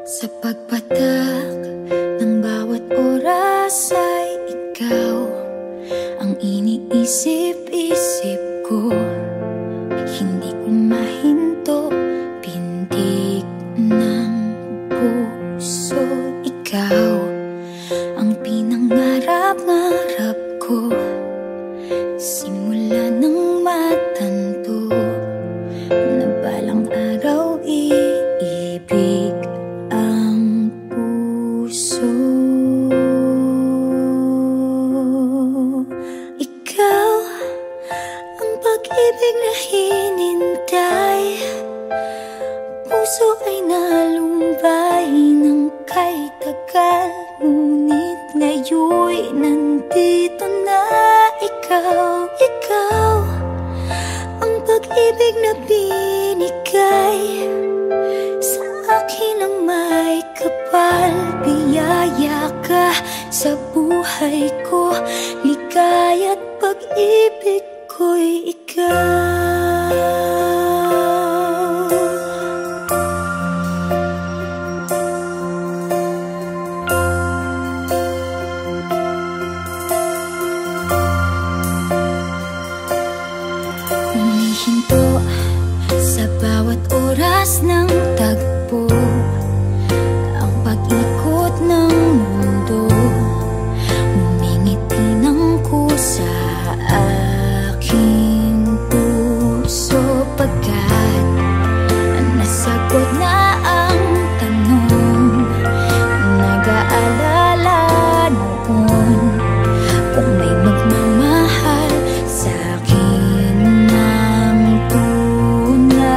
Sa pagpatak ng bawat oras ay ikaw ang iniisip-isip ko. Hindi ko mahinto, pintig ng puso. Ikaw ang pinangarap-ngarap ko, simula ng matanto na balang araw iibig ang puso. Ikaw ang pag-ibig na hinintay, puso ay nalumbay ng kay tagal, ngunit ngayon'y nandito na ikaw. Ikaw ang pag-ibig na binigay sa akin ang may kapal. Biyaya ka sa buhay ko, ligaya't pag-ibig ko'y ikaw. Humihinto sa bawat oras ng tagpo, ang pag-ikot ng mundo, ngumingiti ng kusa aking puso. Pagkat nasagot na ang tanong, nag-aalala noon kung may magmamahal sa akin ng tunay.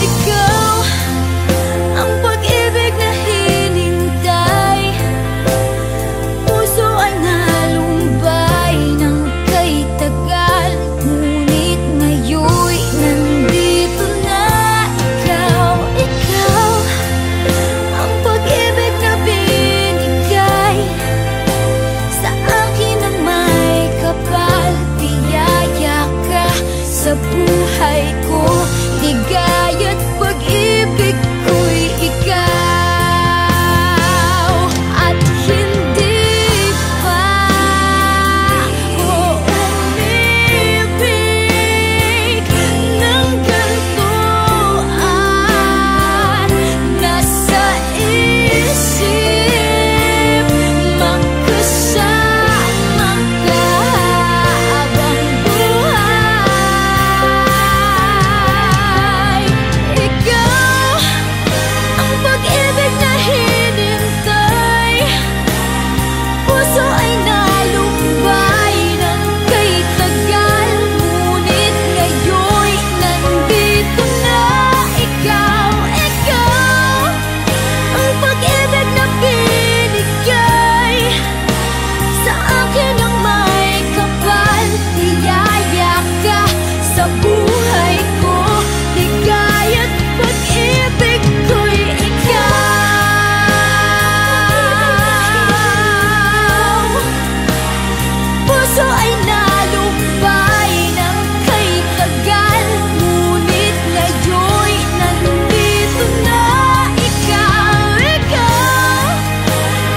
Ikaw ang pag-ibig na hinintay, puso ay nalumbay ng kay tagal, ngunit ngayon'y nandito na ikaw. Ikaw ang pag-ibig na binigay sa akin ang may kapal. Biyaya ka sa buhay ko, ligaya't pag-ibig ko'y ikaw. At hindi pa ko umibig ng ganito, at nasa isip magkasama ka habang buhay. Ikaw ang pag-ibig na hinintay, puso ay nalumbay ng kay tagal, ngunit ngayon'y nandito na ikaw. Ikaw ang pag-ibig na binigay sa akin ang may kapal. Biyaya ka sa buhay ko, ligaya't pag-ibig ko'y ikaw. Puso ay nalumbay ng kay tagal, ngunit ngayon'y nandito na ikaw. Ikaw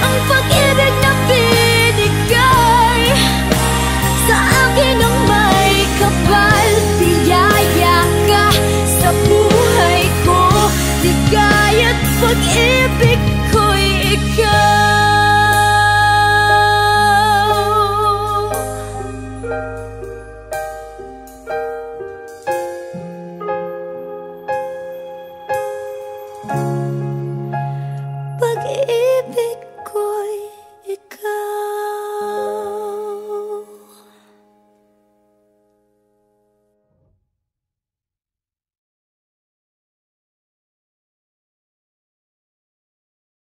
ang pag-ibig na binigay sa akin ang may kapal. Biyaya ka sa buhay ko, ligaya't pag-ibig